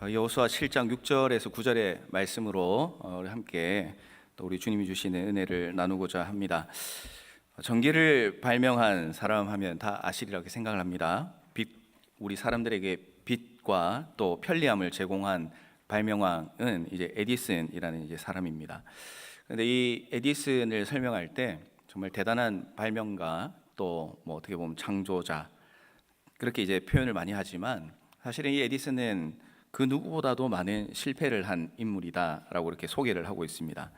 여호수아 7장 6절에서 9절의 말씀으로 우리 함께 또 우리 주님이 주시는 은혜를 나누고자 합니다. 전기를 발명한 사람 하면 다 아시리라고 생각을 합니다. 우리 사람들에게 빛과 또 편리함을 제공한 발명왕은 이제 에디슨이라는 이제 사람입니다. 그런데 이 에디슨을 설명할 때 정말 대단한 발명가 또 뭐 어떻게 보면 창조자 그렇게 이제 표현을 많이 하지만 사실은 이 에디슨은 그 누구보다도 많은 실패를 한 인물이다라고 이렇게 소개를 하고 있습니다.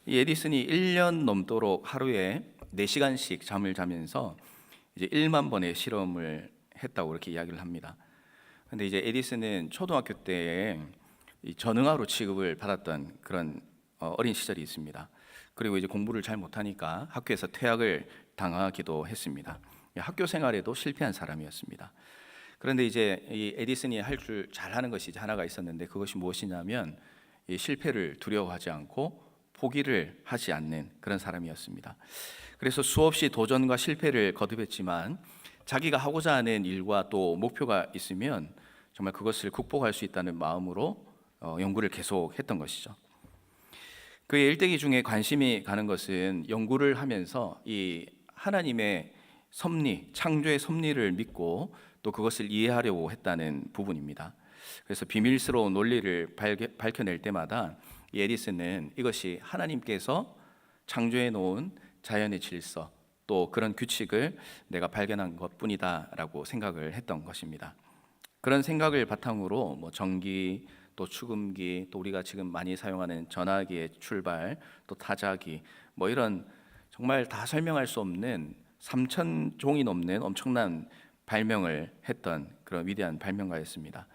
이 에디슨이 1년 넘도록 하루에 4시간씩 잠을 자면서 이제 1만 번의 실험을 했다고 이렇게 이야기를 합니다. 근데 이제 에디슨은 초등학교 때에 이 전응아로 취급을 받았던 그런 어린 시절이 있습니다. 그리고 이제 공부를 잘 못하니까 학교에서 퇴학을 당하기도 했습니다. 학교 생활에도 실패한 사람이었습니다. 그런데 이제 이 에디슨이 할 줄 잘하는 것이 이제 하나가 있었는데 그것이 무엇이냐면 이 실패를 두려워하지 않고 포기를 하지 않는 그런 사람이었습니다. 그래서 수없이 도전과 실패를 거듭했지만 자기가 하고자 하는 일과 또 목표가 있으면 정말 그것을 극복할 수 있다는 마음으로 연구를 계속했던 것이죠. 그의 일대기 중에 관심이 가는 것은 연구를 하면서 이 하나님의 섭리, 창조의 섭리를 믿고 또 그것을 이해하려고 했다는 부분입니다. 그래서 비밀스러운 논리를 밝혀낼 때마다 이 에디슨은 이것이 하나님께서 창조해 놓은 자연의 질서 또 그런 규칙을 내가 발견한 것뿐이다 라고 생각을 했던 것입니다. 그런 생각을 바탕으로 뭐 전기 또 축음기 또 우리가 지금 많이 사용하는 전화기의 출발 또 타자기 뭐 이런 정말 다 설명할 수 없는 3,000종이 넘는 엄청난 발명을 했던 그런 위대한 발명가였습니다.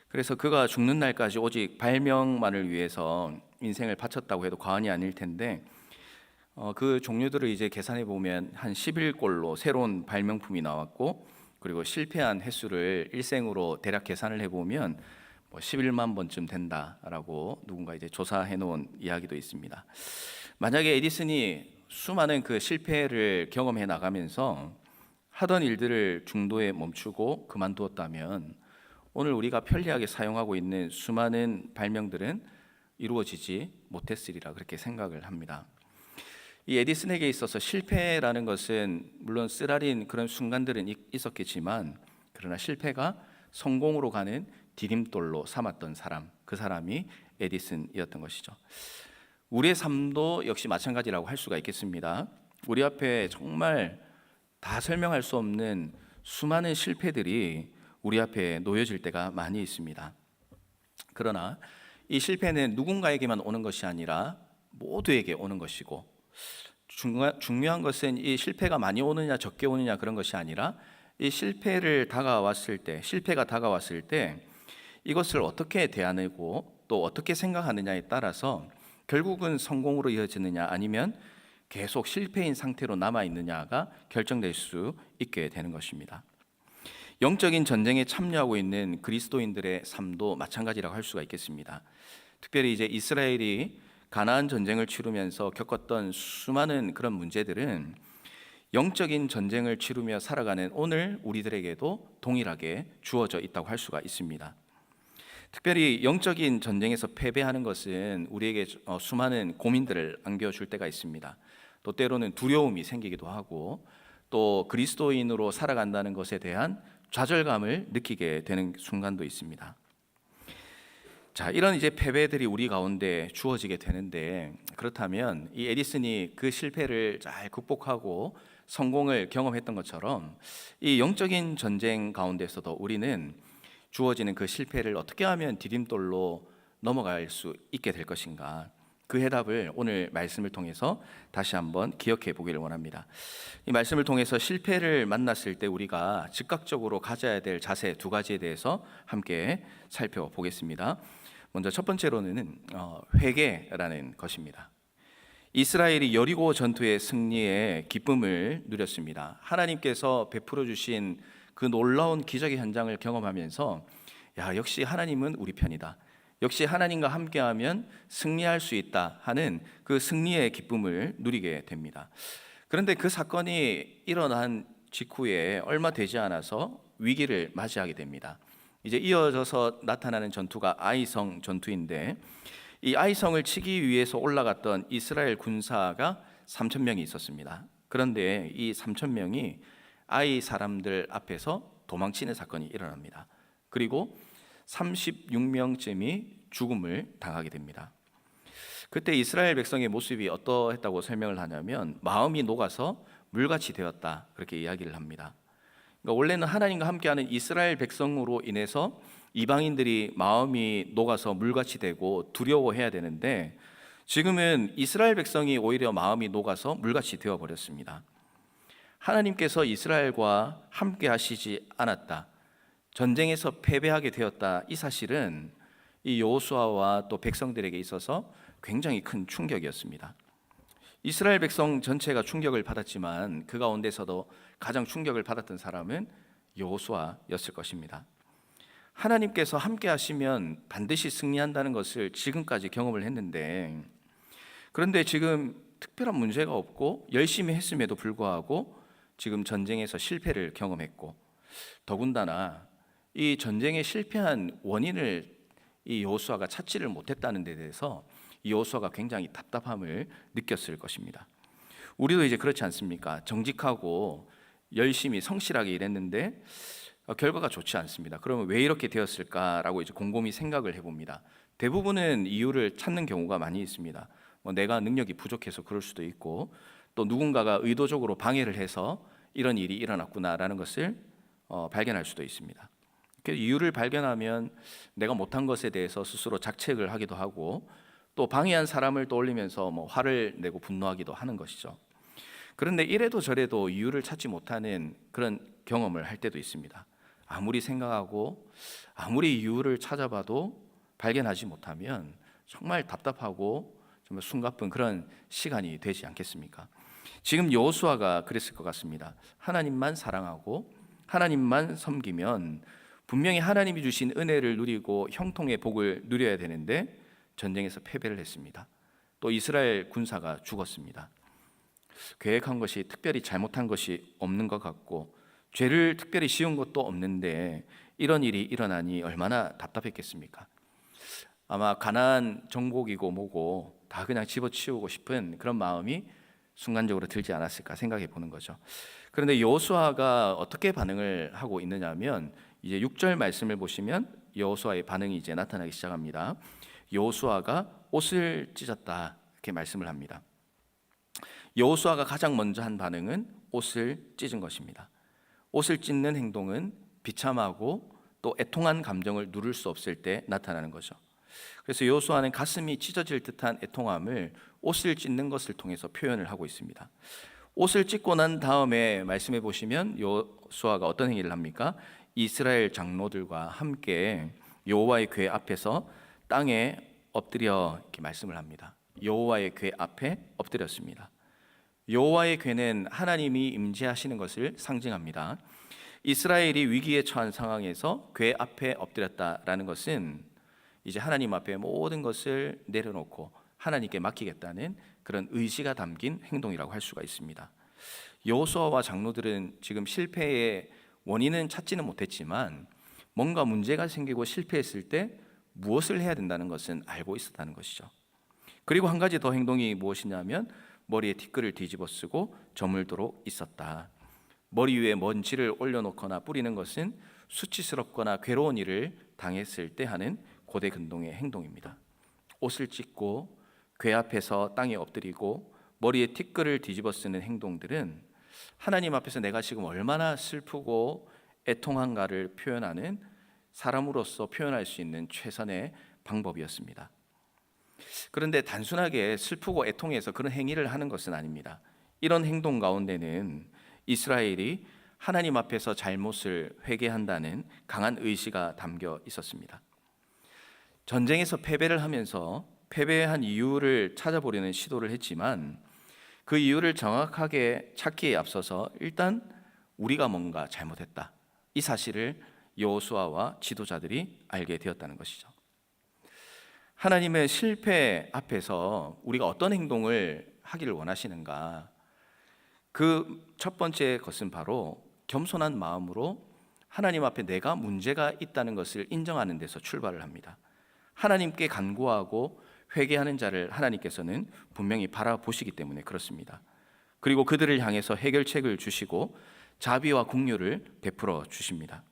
그래서 그가 죽는 날까지 오직 발명만을 위해서 인생을 바쳤다고 해도 과언이 아닐 텐데 그 종류들을 이제 계산해 보면 한 11골로 새로운 발명품이 나왔고 그리고 실패한 횟수를 일생으로 대략 계산을 해보면 뭐 11만 번쯤 된다라고 누군가 이제 조사해 놓은 이야기도 있습니다. 만약에 에디슨이 수많은 그 실패를 경험해 나가면서 하던 일들을 중도에 멈추고 그만두었다면 오늘 우리가 편리하게 사용하고 있는 수많은 발명들은 이루어지지 못했으리라 그렇게 생각을 합니다. 이 에디슨에게 있어서 실패라는 것은 물론 쓰라린 그런 순간들은 있었겠지만 그러나 실패가 성공으로 가는 디딤돌로 삼았던 사람, 그 사람이 에디슨이었던 것이죠. 우리의 삶도 역시 마찬가지라고 할 수가 있겠습니다. 우리 앞에 정말 다 설명할 수 없는 수많은 실패들이 우리 앞에 놓여질 때가 많이 있습니다. 그러나 이 실패는 누군가에게만 오는 것이 아니라 모두에게 오는 것이고 중요한 것은 이 실패가 많이 오느냐 적게 오느냐 그런 것이 아니라 이 실패가 다가왔을 때 이것을 어떻게 대하고 또 어떻게 생각하느냐에 따라서 결국은 성공으로 이어지느냐 아니면 계속 실패인 상태로 남아있느냐가 결정될 수 있게 되는 것입니다. 영적인 전쟁에 참여하고 있는 그리스도인들의 삶도 마찬가지라고 할 수가 있겠습니다. 특별히 이제 이스라엘이 가나안 전쟁을 치르면서 겪었던 수많은 그런 문제들은 영적인 전쟁을 치르며 살아가는 오늘 우리들에게도 동일하게 주어져 있다고 할 수가 있습니다. 특별히 영적인 전쟁에서 패배하는 것은 우리에게 수많은 고민들을 안겨줄 때가 있습니다. 또 때로는 두려움이 생기기도 하고 또 그리스도인으로 살아간다는 것에 대한 좌절감을 느끼게 되는 순간도 있습니다. 자, 이런 이제 패배들이 우리 가운데 주어지게 되는데 그렇다면 이 에디슨이 그 실패를 잘 극복하고 성공을 경험했던 것처럼 이 영적인 전쟁 가운데서도 우리는 주어지는 그 실패를 어떻게 하면 디딤돌로 넘어갈 수 있게 될 것인가? 그 해답을 오늘 말씀을 통해서 다시 한번 기억해 보기를 원합니다. 이 말씀을 통해서 실패를 만났을 때 우리가 즉각적으로 가져야 될 자세 2가지에 대해서 함께 살펴보겠습니다. 먼저 첫 번째로는 회개라는 것입니다. 이스라엘이 여리고 전투의 승리의 기쁨을 누렸습니다. 하나님께서 베풀어 주신 그 놀라운 기적의 현장을 경험하면서 역시 하나님은 우리 편이다. 역시 하나님과 함께하면 승리할 수 있다 하는 그 승리의 기쁨을 누리게 됩니다. 그런데 그 사건이 일어난 직후에 얼마 되지 않아서 위기를 맞이하게 됩니다. 이제 이어져서 나타나는 전투가 아이성 전투인데, 이 아이성을 치기 위해서 올라갔던 이스라엘 군사가 3천 명이 있었습니다. 그런데 이 3천 명이 아이 사람들 앞에서 도망치는 사건이 일어납니다. 그리고 36명쯤이 죽음을 당하게 됩니다. 그때 이스라엘 백성의 모습이 어떠했다고 설명을 하냐면, 마음이 녹아서 물같이 되었다, 그렇게 이야기를 합니다. 그러니까 원래는 하나님과 함께하는 이스라엘 백성으로 인해서 이방인들이 마음이 녹아서 물같이 되고 두려워해야 되는데, 지금은 이스라엘 백성이 오히려 마음이 녹아서 물같이 되어버렸습니다. 하나님께서 이스라엘과 함께 하시지 않았다, 전쟁에서 패배하게 되었다, 이 사실은 이 여호수아와 또 백성들에게 있어서 굉장히 큰 충격이었습니다. 이스라엘 백성 전체가 충격을 받았지만 그 가운데서도 가장 충격을 받았던 사람은 여호수아였을 것입니다. 하나님께서 함께 하시면 반드시 승리한다는 것을 지금까지 경험을 했는데, 그런데 지금 특별한 문제가 없고 열심히 했음에도 불구하고 지금 전쟁에서 실패를 경험했고, 더군다나 이 전쟁에 실패한 원인을 이 여호수아가 찾지를 못했다는 데 대해서 이 여호수아가 굉장히 답답함을 느꼈을 것입니다. 우리도 이제 그렇지 않습니까? 정직하고 열심히 성실하게 일했는데 결과가 좋지 않습니다. 그러면 왜 이렇게 되었을까라고 이제 곰곰이 생각을 해봅니다. 대부분은 이유를 찾는 경우가 많이 있습니다. 내가 능력이 부족해서 그럴 수도 있고, 또 누군가가 의도적으로 방해를 해서 이런 일이 일어났구나라는 것을 발견할 수도 있습니다. 이유를 발견하면 내가 못한 것에 대해서 스스로 자책을 하기도 하고, 또 방해한 사람을 떠올리면서 화를 내고 분노하기도 하는 것이죠. 그런데 이래도 저래도 이유를 찾지 못하는 그런 경험을 할 때도 있습니다. 아무리 생각하고 아무리 이유를 찾아봐도 발견하지 못하면 정말 답답하고 정말 숨가쁜 그런 시간이 되지 않겠습니까? 지금 여호수아가 그랬을 것 같습니다. 하나님만 사랑하고 하나님만 섬기면 분명히 하나님이 주신 은혜를 누리고 형통의 복을 누려야 되는데 전쟁에서 패배를 했습니다. 또 이스라엘 군사가 죽었습니다. 계획한 것이 특별히 잘못한 것이 없는 것 같고, 죄를 특별히 지은 것도 없는데 이런 일이 일어나니 얼마나 답답했겠습니까? 아마 가나안 정복이고 뭐고 다 그냥 집어치우고 싶은 그런 마음이 순간적으로 들지 않았을까 생각해 보는 거죠. 그런데 여호수아가 어떻게 반응을 하고 있느냐면, 이제 6절 말씀을 보시면 여호수아의 반응이 이제 나타나기 시작합니다. 여호수아가 옷을 찢었다, 이렇게 말씀을 합니다. 여호수아가 가장 먼저 한 반응은 옷을 찢은 것입니다. 옷을 찢는 행동은 비참하고 또 애통한 감정을 누를 수 없을 때 나타나는 거죠. 그래서 여호수아는 가슴이 찢어질 듯한 애통함을 옷을 찢는 것을 통해서 표현을 하고 있습니다. 옷을 찢고 난 다음에 말씀해 보시면 여호수아가 어떤 행위를 합니까? 이스라엘 장로들과 함께 여호와의 궤 앞에서 땅에 엎드려 이렇게 말씀을 합니다. 여호와의 궤 앞에 엎드렸습니다. 여호와의 궤는 하나님이 임재하시는 것을 상징합니다. 이스라엘이 위기에 처한 상황에서 궤 앞에 엎드렸다라는 것은 이제 하나님 앞에 모든 것을 내려놓고 하나님께 맡기겠다는 그런 의지가 담긴 행동이라고 할 수가 있습니다. 여호수아와 장로들은 지금 실패의 원인은 찾지는 못했지만 뭔가 문제가 생기고 실패했을 때 무엇을 해야 된다는 것은 알고 있었다는 것이죠. 그리고 한 가지 더 행동이 무엇이냐면 머리에 티끌을 뒤집어 쓰고 저물도록 있었다. 머리 위에 먼지를 올려놓거나 뿌리는 것은 수치스럽거나 괴로운 일을 당했을 때 하는 고대 근동의 행동입니다. 옷을 찢고 궤 앞에서 땅에 엎드리고 머리에 티끌을 뒤집어 쓰는 행동들은 하나님 앞에서 내가 지금 얼마나 슬프고 애통한가를 표현하는, 사람으로서 표현할 수 있는 최선의 방법이었습니다. 그런데 단순하게 슬프고 애통해서 그런 행위를 하는 것은 아닙니다. 이런 행동 가운데는 이스라엘이 하나님 앞에서 잘못을 회개한다는 강한 의지가 담겨 있었습니다. 전쟁에서 패배를 하면서 패배한 이유를 찾아보려는 시도를 했지만 그 이유를 정확하게 찾기에 앞서서 일단 우리가 뭔가 잘못했다, 이 사실을 여호수아와 지도자들이 알게 되었다는 것이죠. 하나님은 실패 앞에서 우리가 어떤 행동을 하기를 원하시는가? 그 첫 번째 것은 바로 겸손한 마음으로 하나님 앞에 내가 문제가 있다는 것을 인정하는 데서 출발을 합니다. 하나님께 간구하고 회개하는 자를 하나님께서는 분명히 바라보시기 때문에 그렇습니다. 그리고 그들을 향해서 해결책을 주시고 자비와 긍휼을 베풀어 주십니다.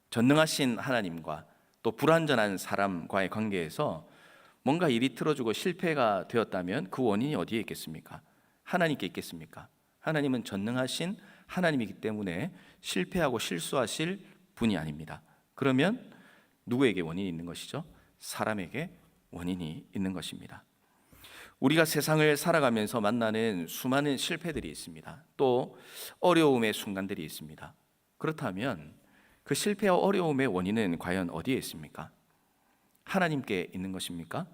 전능하신 하나님과 또 불완전한 사람과의 관계에서 뭔가 일이 틀어지고 실패가 되었다면 그 원인이 어디에 있겠습니까? 하나님께 있겠습니까? 하나님은 전능하신 하나님이기 때문에 실패하고 실수하실 분이 아닙니다. 그러면 누구에게 원인이 있는 것이죠? 사람에게 원인이 있는 것입니다. 우리가 세상을 살아가면서 만나는 수많은 실패들이 있습니다. 또 어려움의 순간들이 있습니다. 그렇다면 그 실패와 어려움의 원인은 과연 어디에 있습니까? 하나님께 있는 것입니까?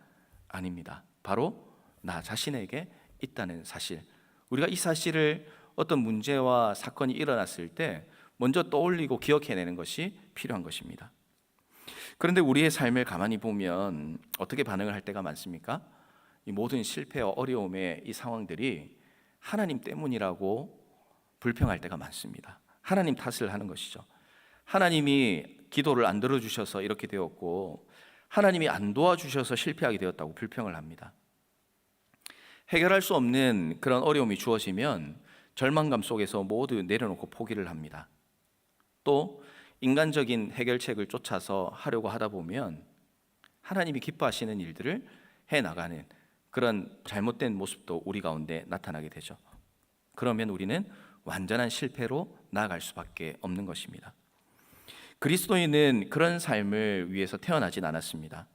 아닙니다. 바로 나 자신에게 있다는 사실. 우리가 이 사실을 어떤 문제와 사건이 일어났을 때 먼저 떠올리고 기억해내는 것이 필요한 것입니다. 그런데 우리의 삶을 가만히 보면 어떻게 반응을 할 때가 많습니까? 이 모든 실패와 어려움의 이 상황들이 하나님 때문이라고 불평할 때가 많습니다. 하나님 탓을 하는 것이죠. 하나님이 기도를 안 들어주셔서 이렇게 되었고 하나님이 안 도와주셔서 실패하게 되었다고 불평을 합니다. 해결할 수 없는 그런 어려움이 주어지면 절망감 속에서 모두 내려놓고 포기를 합니다. 또 인간적인 해결책을 쫓아서 하려고 하다 보면 하나님이 기뻐하시는 일들을 해나가는 그런 잘못된 모습도 우리 가운데 나타나게 되죠. 그러면 우리는 완전한 실패로 나아갈 수밖에 없는 것입니다. 그리스도인은 그런 삶을 위해서 태어나진 않았습니다.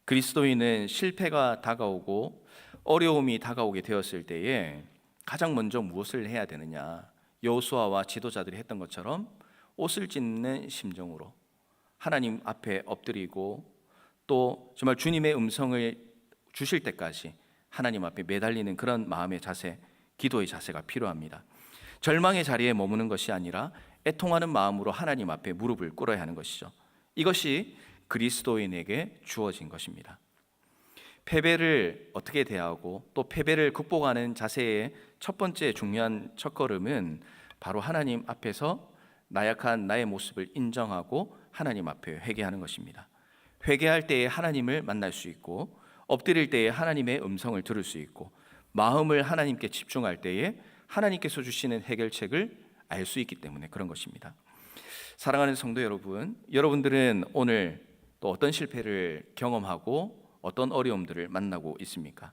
그리스도인은 실패가 다가오고 어려움이 다가오게 되었을 때에 가장 먼저 무엇을 해야 되느냐? 여호수아와 지도자들이 했던 것처럼 옷을 찢는 심정으로 하나님 앞에 엎드리고 또 정말 주님의 음성을 주실 때까지 하나님 앞에 매달리는 그런 마음의 자세, 기도의 자세가 필요합니다. 절망의 자리에 머무는 것이 아니라 애통하는 마음으로 하나님 앞에 무릎을 꿇어야 하는 것이죠. 이것이 그리스도인에게 주어진 것입니다. 패배를 어떻게 대하고 또 패배를 극복하는 자세의 첫 번째 중요한 첫걸음은 바로 하나님 앞에서 나약한 나의 모습을 인정하고 하나님 앞에 회개하는 것입니다. 회개할 때에 하나님을 만날 수 있고 엎드릴 때에 하나님의 음성을 들을 수 있고 마음을 하나님께 집중할 때에 하나님께서 주시는 해결책을 알 수 있기 때문에 그런 것입니다. 사랑하는 성도 여러분, 여러분들은 오늘 또 어떤 실패를 경험하고 어떤 어려움들을 만나고 있습니까?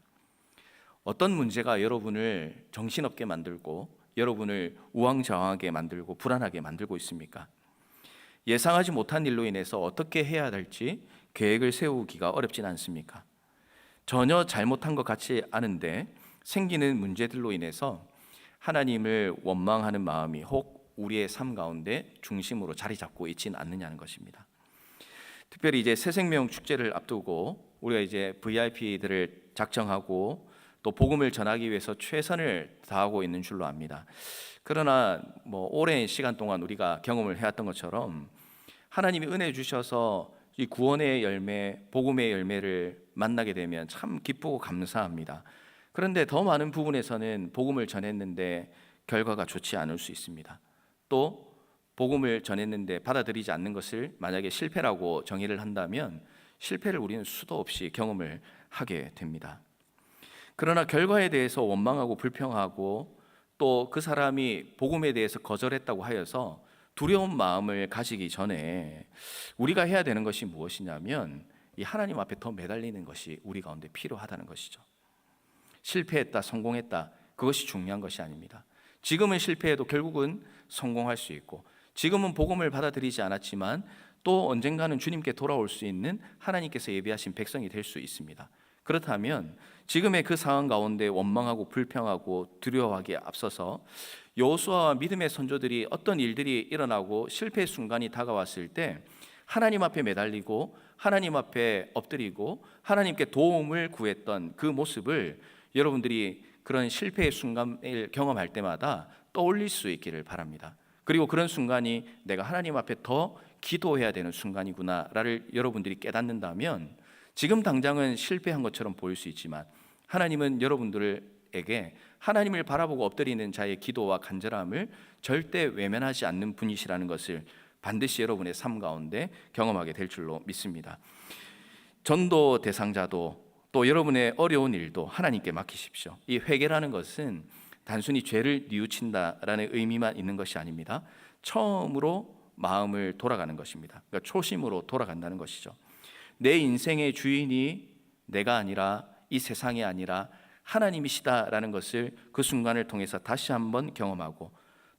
어떤 문제가 여러분을 정신없게 만들고 여러분을 우왕좌왕하게 만들고 불안하게 만들고 있습니까? 예상하지 못한 일로 인해서 어떻게 해야 할지 계획을 세우기가 어렵진 않습니까? 전혀 잘못한 것 같지 않은데 생기는 문제들로 인해서 하나님을 원망하는 마음이 혹 우리의 삶 가운데 중심으로 자리 잡고 있지는 않느냐는 것입니다. 특별히 이제 새생명 축제를 앞두고 우리가 이제 VIP들을 작정하고 또 복음을 전하기 위해서 최선을 다하고 있는 줄로 압니다. 그러나 오랜 시간 동안 우리가 경험을 해왔던 것처럼 하나님이 은혜 주셔서 이 구원의 열매, 복음의 열매를 만나게 되면 참 기쁘고 감사합니다. 그런데 더 많은 부분에서는 복음을 전했는데 결과가 좋지 않을 수 있습니다. 또 복음을 전했는데 받아들이지 않는 것을 만약에 실패라고 정의를 한다면 실패를 우리는 수도 없이 경험을 하게 됩니다. 그러나 결과에 대해서 원망하고 불평하고 또 그 사람이 복음에 대해서 거절했다고 하여서 두려운 마음을 가지기 전에 우리가 해야 되는 것이 무엇이냐면 이 하나님 앞에 더 매달리는 것이 우리 가운데 필요하다는 것이죠. 실패했다, 성공했다, 그것이 중요한 것이 아닙니다. 지금은 실패해도 결국은 성공할 수 있고 지금은 복음을 받아들이지 않았지만 또 언젠가는 주님께 돌아올 수 있는 하나님께서 예비하신 백성이 될 수 있습니다. 그렇다면 지금의 그 상황 가운데 원망하고 불평하고 두려워하기에 앞서서 여호수아와 믿음의 선조들이 어떤 일들이 일어나고 실패의 순간이 다가왔을 때 하나님 앞에 매달리고 하나님 앞에 엎드리고 하나님께 도움을 구했던 그 모습을 여러분들이 그런 실패의 순간을 경험할 때마다 떠올릴 수 있기를 바랍니다. 그리고 그런 순간이 내가 하나님 앞에 더 기도해야 되는 순간이구나를 여러분들이 깨닫는다면 지금 당장은 실패한 것처럼 보일 수 있지만 하나님은 여러분들에게 하나님을 바라보고 엎드리는 자의 기도와 간절함을 절대 외면하지 않는 분이시라는 것을 반드시 여러분의 삶 가운데 경험하게 될 줄로 믿습니다. 전도 대상자도 또 여러분의 어려운 일도 하나님께 맡기십시오. 이 회개라는 것은 단순히 죄를 뉘우친다라는 의미만 있는 것이 아닙니다. 처음으로 마음을 돌아가는 것입니다. 그러니까 초심으로 돌아간다는 것이죠. 내 인생의 주인이 내가 아니라 이 세상이 아니라 하나님이시다라는 것을 그 순간을 통해서 다시 한번 경험하고,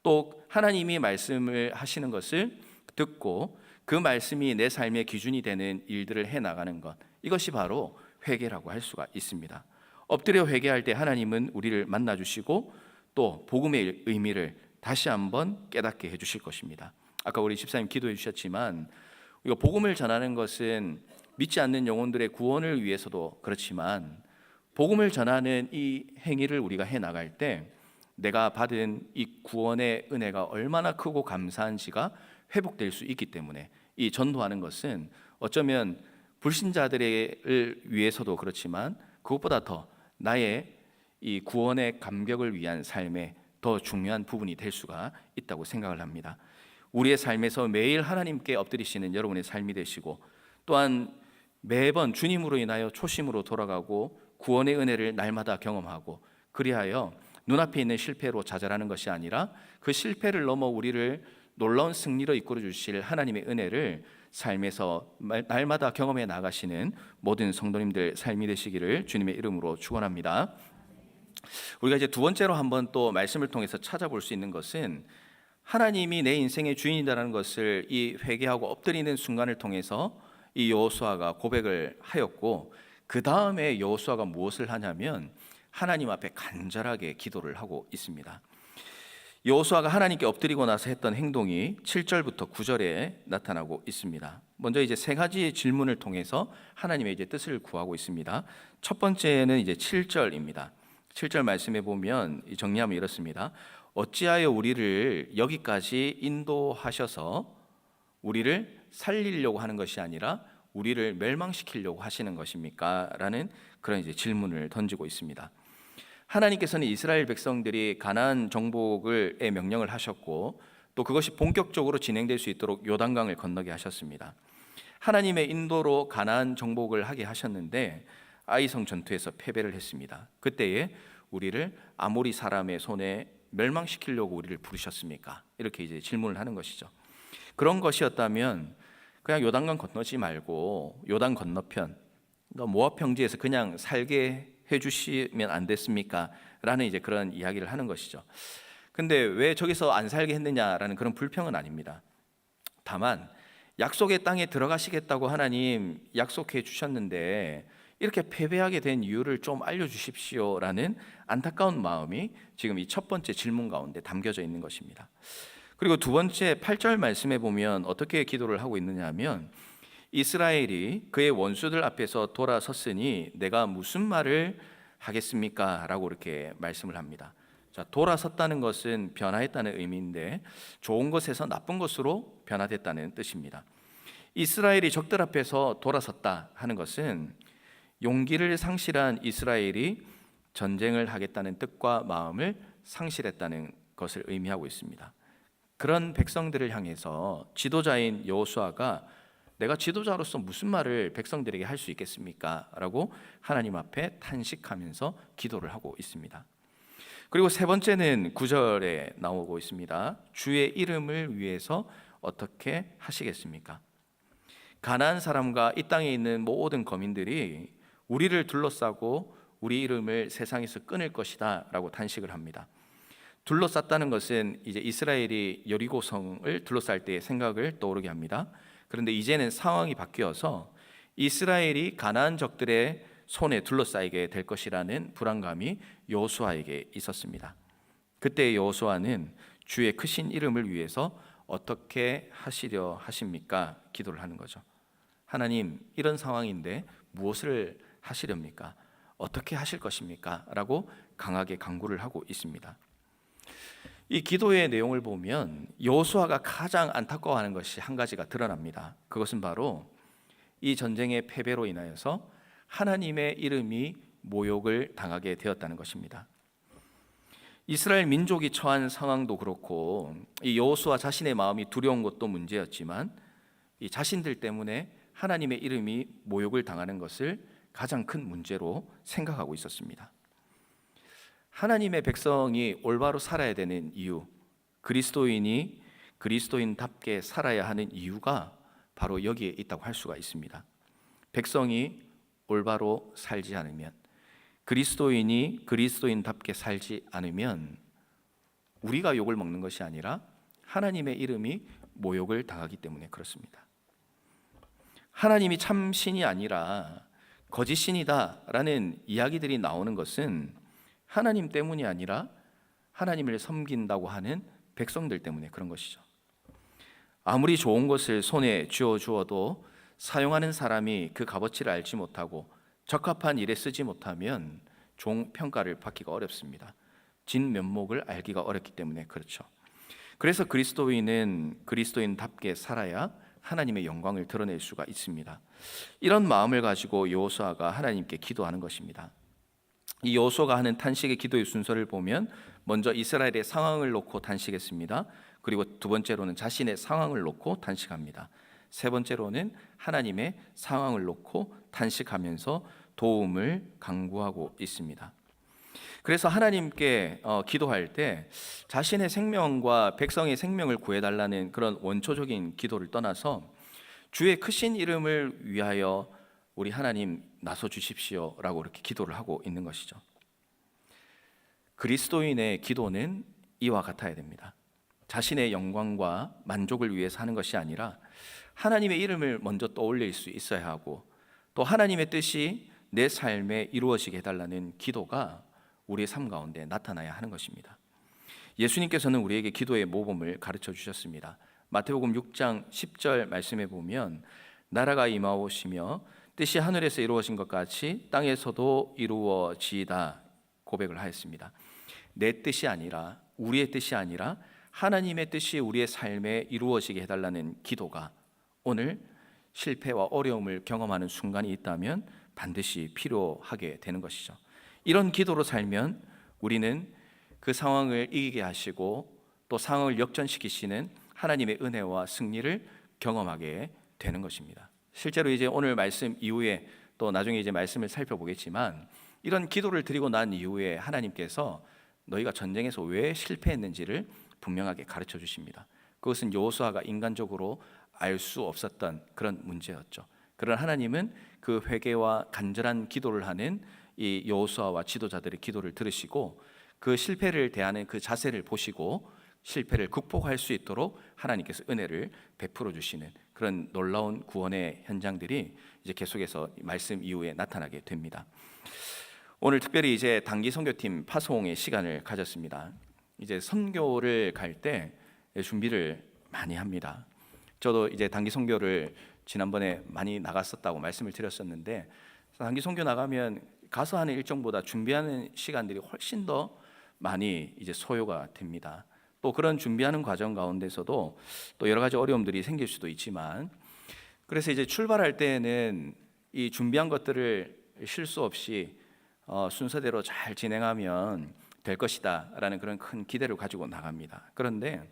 또 하나님이 말씀을 하시는 것을 듣고 그 말씀이 내 삶의 기준이 되는 일들을 해나가는 것, 이것이 바로 회개라고 할 수가 있습니다. 엎드려 회개할 때 하나님은 우리를 만나주시고 또 복음의 의미를 다시 한번 깨닫게 해주실 것입니다. 아까 우리 집사님 기도해 주셨지만, 우리가 복음을 전하는 것은 믿지 않는 영혼들의 구원을 위해서도 그렇지만, 복음을 전하는 이 행위를 우리가 해나갈 때 내가 받은 이 구원의 은혜가 얼마나 크고 감사한지가 회복될 수 있기 때문에, 이 전도하는 것은 어쩌면 불신자들을 위해서도 그렇지만 그것보다 더 나의 이 구원의 감격을 위한 삶에 더 중요한 부분이 될 수가 있다고 생각을 합니다. 우리의 삶에서 매일 하나님께 엎드리시는 여러분의 삶이 되시고, 또한 매번 주님으로 인하여 초심으로 돌아가고 구원의 은혜를 날마다 경험하고, 그리하여 눈앞에 있는 실패로 좌절하는 것이 아니라 그 실패를 넘어 우리를 놀라운 승리로 이끌어 주실 하나님의 은혜를 삶에서 날마다 경험해 나가시는 모든 성도님들 삶이 되시기를 주님의 이름으로 축원합니다. 우리가 이제 두 번째로 한번 또 말씀을 통해서 찾아볼 수 있는 것은, 하나님이 내 인생의 주인이라는 것을 이 회개하고 엎드리는 순간을 통해서 이 여호수아가 고백을 하였고, 그 다음에 여호수아가 무엇을 하냐면 하나님 앞에 간절하게 기도를 하고 있습니다. 여호수아가 하나님께 엎드리고 나서 했던 행동이 7절부터 9절에 나타나고 있습니다. 먼저 이제 세 가지 질문을 통해서 하나님의 이제 뜻을 구하고 있습니다. 첫 번째는 이제 7절입니다. 7절 말씀해 보면 정리하면 이렇습니다. 어찌하여 우리를 여기까지 인도하셔서 우리를 살리려고 하는 것이 아니라 우리를 멸망시키려고 하시는 것입니까? 라는 그런 이제 질문을 던지고 있습니다. 하나님께서는 이스라엘 백성들이 가나안 정복의 명령을 하셨고, 또 그것이 본격적으로 진행될 수 있도록 요단강을 건너게 하셨습니다. 하나님의 인도로 가나안 정복을 하게 하셨는데 아이성 전투에서 패배를 했습니다. 그때에 우리를 아모리 사람의 손에 멸망시키려고 우리를 부르셨습니까? 이렇게 이제 질문을 하는 것이죠. 그런 것이었다면 그냥 요단강 건너지 말고 요단 건너편, 그러니까 모압 평지에서 그냥 살게 해주시면 안 됐습니까? 라는 이제 그런 이야기를 하는 것이죠. 근데 왜 저기서 안 살게 했느냐라는 그런 불평은 아닙니다. 다만 약속의 땅에 들어가시겠다고 하나님 약속해 주셨는데 이렇게 패배하게 된 이유를 좀 알려주십시오라는 안타까운 마음이 지금 이 첫 번째 질문 가운데 담겨져 있는 것입니다. 그리고 두 번째 8절 말씀에 보면 어떻게 기도를 하고 있느냐 하면, 이스라엘이 그의 원수들 앞에서 돌아섰으니 내가 무슨 말을 하겠습니까? 라고 이렇게 말씀을 합니다. 자, 돌아섰다는 것은 변화했다는 의미인데 좋은 것에서 나쁜 것으로 변화됐다는 뜻입니다. 이스라엘이 적들 앞에서 돌아섰다 하는 것은 용기를 상실한 이스라엘이 전쟁을 하겠다는 뜻과 마음을 상실했다는 것을 의미하고 있습니다. 그런 백성들을 향해서 지도자인 여호수아가 내가 지도자로서 무슨 말을 백성들에게 할 수 있겠습니까? 라고 하나님 앞에 탄식하면서 기도를 하고 있습니다. 그리고 세 번째는 9절에 나오고 있습니다. 주의 이름을 위해서 어떻게 하시겠습니까? 가나안 사람과 이 땅에 있는 모든 거민들이 우리를 둘러싸고 우리 이름을 세상에서 끊을 것이다 라고 탄식을 합니다. 둘러쌌다는 것은 이제 이스라엘이 여리고성을 둘러쌀 때의 생각을 떠오르게 합니다. 그런데 이제는 상황이 바뀌어서 이스라엘이 가나안 적들의 손에 둘러싸이게 될 것이라는 불안감이 여호수아에게 있었습니다. 그때 여호수아는 주의 크신 이름을 위해서 어떻게 하시려 하십니까? 기도를 하는 거죠. 하나님, 이런 상황인데 무엇을 하시렵니까? 어떻게 하실 것입니까? 라고 강하게 간구를 하고 있습니다. 이 기도의 내용을 보면 여호수아가 가장 안타까워하는 것이 한 가지가 드러납니다. 그것은 바로 이 전쟁의 패배로 인하여서 하나님의 이름이 모욕을 당하게 되었다는 것입니다. 이스라엘 민족이 처한 상황도 그렇고 이 여호수아 자신의 마음이 두려운 것도 문제였지만 이 자신들 때문에 하나님의 이름이 모욕을 당하는 것을 가장 큰 문제로 생각하고 있었습니다. 하나님의 백성이 올바로 살아야 되는 이유, 그리스도인이 그리스도인답게 살아야 하는 이유가 바로 여기에 있다고 할 수가 있습니다. 백성이 올바로 살지 않으면, 그리스도인이 그리스도인답게 살지 않으면 우리가 욕을 먹는 것이 아니라 하나님의 이름이 모욕을 당하기 때문에 그렇습니다. 하나님이 참 신이 아니라 거짓 신이다라는 이야기들이 나오는 것은 하나님 때문이 아니라 하나님을 섬긴다고 하는 백성들 때문에 그런 것이죠. 아무리 좋은 것을 손에 쥐어 주어도 사용하는 사람이 그 값어치를 알지 못하고 적합한 일에 쓰지 못하면 좋은 평가를 받기가 어렵습니다. 진 면목을 알기가 어렵기 때문에 그렇죠. 그래서 그리스도인은 그리스도인답게 살아야 하나님의 영광을 드러낼 수가 있습니다. 이런 마음을 가지고 여호수아가 하나님께 기도하는 것입니다. 이 여호수아가 하는 탄식의 기도의 순서를 보면 먼저 이스라엘의 상황을 놓고 탄식했습니다. 그리고 두 번째로는 자신의 상황을 놓고 탄식합니다. 세 번째로는 하나님의 상황을 놓고 탄식하면서 도움을 간구하고 있습니다. 그래서 하나님께 기도할 때 자신의 생명과 백성의 생명을 구해달라는 그런 원초적인 기도를 떠나서 주의 크신 이름을 위하여 우리 하나님 나서 주십시오 라고 이렇게 기도를 하고 있는 것이죠. 그리스도인의 기도는 이와 같아야 됩니다. 자신의 영광과 만족을 위해서 하는 것이 아니라 하나님의 이름을 먼저 떠올릴 수 있어야 하고 또 하나님의 뜻이 내 삶에 이루어지게 해달라는 기도가 우리의 삶 가운데 나타나야 하는 것입니다. 예수님께서는 우리에게 기도의 모범을 가르쳐 주셨습니다. 마태복음 6장 10절 말씀에 보면 나라가 임하오시며 뜻이 하늘에서 이루어진 것 같이 땅에서도 이루어지이다 고백을 하였습니다. 내 뜻이 아니라 우리의 뜻이 아니라 하나님의 뜻이 우리의 삶에 이루어지게 해달라는 기도가 오늘 실패와 어려움을 경험하는 순간이 있다면 반드시 필요하게 되는 것이죠. 이런 기도로 살면 우리는 그 상황을 이기게 하시고 또 상황을 역전시키시는 하나님의 은혜와 승리를 경험하게 되는 것입니다. 실제로 이제 오늘 말씀 이후에 또 나중에 이제 말씀을 살펴보겠지만 이런 기도를 드리고 난 이후에 하나님께서 너희가 전쟁에서 왜 실패했는지를 분명하게 가르쳐 주십니다. 그것은 여호수아가 인간적으로 알 수 없었던 그런 문제였죠. 그러나 하나님은 그 회개와 간절한 기도를 하는 이 여호수아와 지도자들의 기도를 들으시고 그 실패를 대하는 그 자세를 보시고 실패를 극복할 수 있도록 하나님께서 은혜를 베풀어 주시는 그런 놀라운 구원의 현장들이 이제 계속해서 말씀 이후에 나타나게 됩니다. 오늘 특별히 이제 단기 선교팀 파송의 시간을 가졌습니다. 이제 선교를 갈 때 준비를 많이 합니다. 저도 이제 단기 선교를 지난번에 많이 나갔었다고 말씀을 드렸었는데 단기 선교 나가면 가서 하는 일정보다 준비하는 시간들이 훨씬 더 많이 이제 소요가 됩니다. 또 그런 준비하는 과정 가운데서도 또 여러 가지 어려움들이 생길 수도 있지만 그래서 이제 출발할 때에는 이 준비한 것들을 실수 없이 순서대로 잘 진행하면 될 것이다 라는 그런 큰 기대를 가지고 나갑니다. 그런데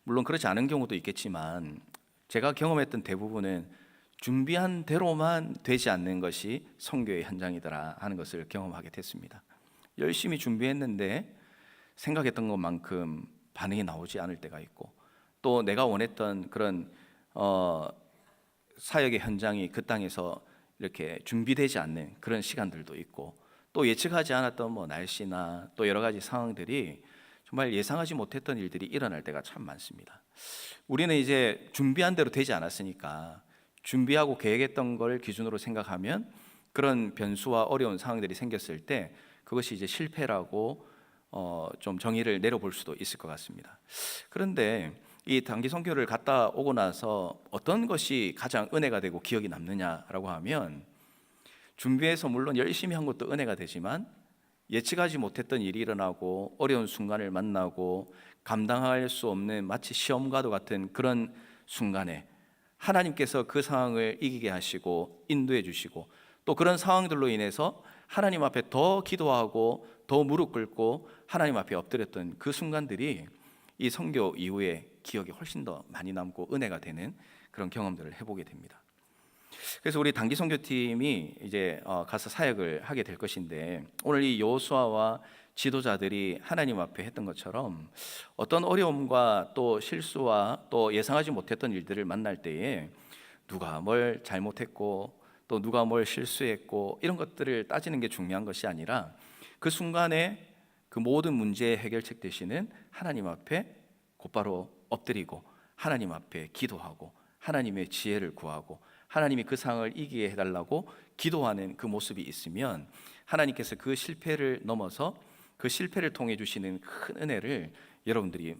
물론 그렇지 않은 경우도 있겠지만 제가 경험했던 대부분은 준비한 대로만 되지 않는 것이 선교의 현장이더라 하는 것을 경험하게 됐습니다. 열심히 준비했는데 생각했던 것만큼 반응이 나오지 않을 때가 있고 또 내가 원했던 그런 사역의 현장이 그 땅에서 이렇게 준비되지 않는 그런 시간들도 있고 또 예측하지 않았던 뭐 날씨나 또 여러 가지 상황들이 정말 예상하지 못했던 일들이 일어날 때가 참 많습니다. 우리는 이제 준비한 대로 되지 않았으니까 준비하고 계획했던 걸 기준으로 생각하면 그런 변수와 어려운 상황들이 생겼을 때 그것이 이제 실패라고 좀 정의를 내려볼 수도 있을 것 같습니다. 그런데 이 단기 선교를 갔다 오고 나서 어떤 것이 가장 은혜가 되고 기억이 남느냐라고 하면 준비해서 물론 열심히 한 것도 은혜가 되지만 예측하지 못했던 일이 일어나고 어려운 순간을 만나고 감당할 수 없는 마치 시험과도 같은 그런 순간에 하나님께서 그 상황을 이기게 하시고 인도해 주시고 또 그런 상황들로 인해서 하나님 앞에 더 기도하고 더 무릎 꿇고 하나님 앞에 엎드렸던 그 순간들이 이 선교 이후에 기억이 훨씬 더 많이 남고 은혜가 되는 그런 경험들을 해보게 됩니다. 그래서 우리 단기 선교팀이 이제 가서 사역을 하게 될 것인데, 오늘 이 여호수아와 지도자들이 하나님 앞에 했던 것처럼 어떤 어려움과 또 실수와 또 예상하지 못했던 일들을 만날 때에 누가 뭘 잘못했고 또 누가 뭘 실수했고 이런 것들을 따지는 게 중요한 것이 아니라, 그 순간에 그 모든 문제의 해결책 되시는 하나님 앞에 곧바로 엎드리고 하나님 앞에 기도하고 하나님의 지혜를 구하고 하나님이 그 상황을 이기게 해달라고 기도하는 그 모습이 있으면, 하나님께서 그 실패를 넘어서 그 실패를 통해 주시는 큰 은혜를 여러분들이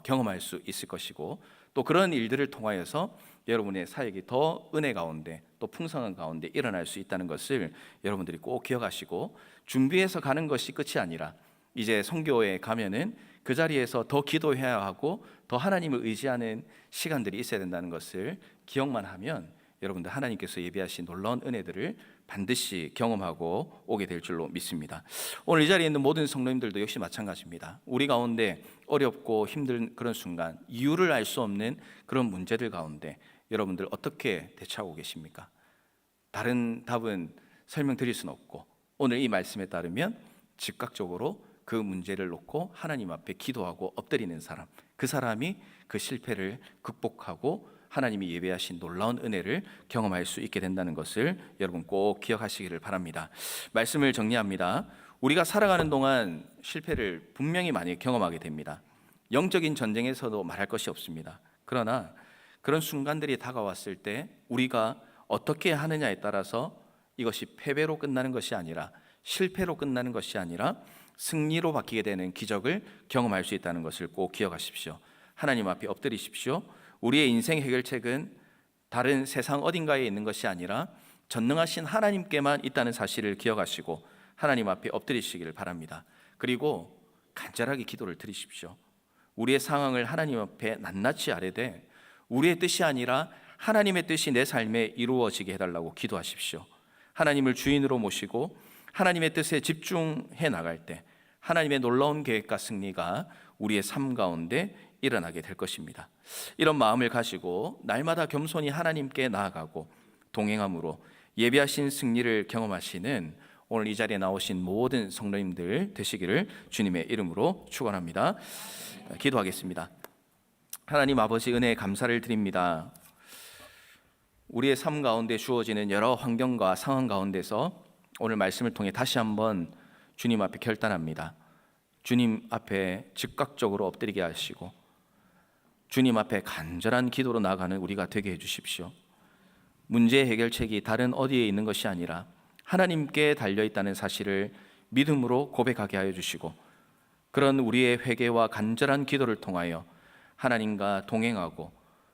경험할 수 있을 것이고, 또 그런 일들을 통하여서 여러분의 사역이 더 은혜 가운데 또 풍성한 가운데 일어날 수 있다는 것을 여러분들이 꼭 기억하시고, 준비해서 가는 것이 끝이 아니라 이제 선교에 가면은 그 자리에서 더 기도해야 하고 더 하나님을 의지하는 시간들이 있어야 된다는 것을 기억만 하면 여러분들 하나님께서 예비하신 놀라운 은혜들을 반드시 경험하고 오게 될 줄로 믿습니다. 오늘 이 자리에 있는 모든 성도님들도 역시 마찬가지입니다. 우리 가운데 어렵고 힘든 그런 순간, 이유를 알 수 없는 그런 문제들 가운데 여러분들 어떻게 대처하고 계십니까? 다른 답은 설명드릴 수는 없고, 오늘 이 말씀에 따르면 즉각적으로 그 문제를 놓고 하나님 앞에 기도하고 엎드리는 사람, 그 사람이 그 실패를 극복하고 하나님이 예배하신 놀라운 은혜를 경험할 수 있게 된다는 것을 여러분 꼭 기억하시기를 바랍니다. 말씀을 정리합니다. 우리가 살아가는 동안 실패를 분명히 많이 경험하게 됩니다. 영적인 전쟁에서도 말할 것이 없습니다. 그러나 그런 순간들이 다가왔을 때 우리가 어떻게 하느냐에 따라서 이것이 패배로 끝나는 것이 아니라, 실패로 끝나는 것이 아니라 승리로 바뀌게 되는 기적을 경험할 수 있다는 것을 꼭 기억하십시오. 하나님 앞에 엎드리십시오. 우리의 인생 해결책은 다른 세상 어딘가에 있는 것이 아니라 전능하신 하나님께만 있다는 사실을 기억하시고 하나님 앞에 엎드리시기를 바랍니다. 그리고 간절하게 기도를 드리십시오. 우리의 상황을 하나님 앞에 낱낱이 아뢰되 우리의 뜻이 아니라 하나님의 뜻이 내 삶에 이루어지게 해달라고 기도하십시오. 하나님을 주인으로 모시고 하나님의 뜻에 집중해 나갈 때 하나님의 놀라운 계획과 승리가 우리의 삶 가운데 일어나게 될 것입니다. 이런 마음을 가지고 날마다 겸손히 하나님께 나아가고 동행함으로 예비하신 승리를 경험하시는 오늘 이 자리에 나오신 모든 성도님들 되시기를 주님의 이름으로 축원합니다. 기도하겠습니다. 하나님 아버지, 은혜에 감사를 드립니다. 우리의 삶 가운데 주어지는 여러 환경과 상황 가운데서 오늘 말씀을 통해 다시 한번 주님 앞에 결단합니다. 주님 앞에 즉각적으로 엎드리게 하시고 주님 앞에 간절한 기도로 나아가는 우리가 되게 해주십시오. 문제의 해결책이 다른 어디에 있는 것이 아니라 하나님께 달려있다는 사실을 믿음으로 고백하게 하여 주시고, 그런 우리의 회개와 간절한 기도를 통하여 하나님과 동행하고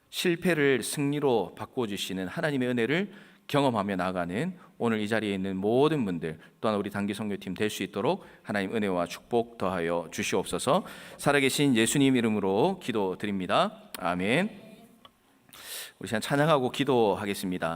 실패를 승리로 바꿔주시는 하나님의 은혜를 경험하며 나아가는 오늘 이 자리에 있는 모든 분들, 또한 우리 단기 선교팀 될 수 있도록 하나님 은혜와 축복 더하여 주시옵소서. 살아계신 예수님 이름으로 기도드립니다. 아멘. 우리 시간 찬양하고 기도하겠습니다.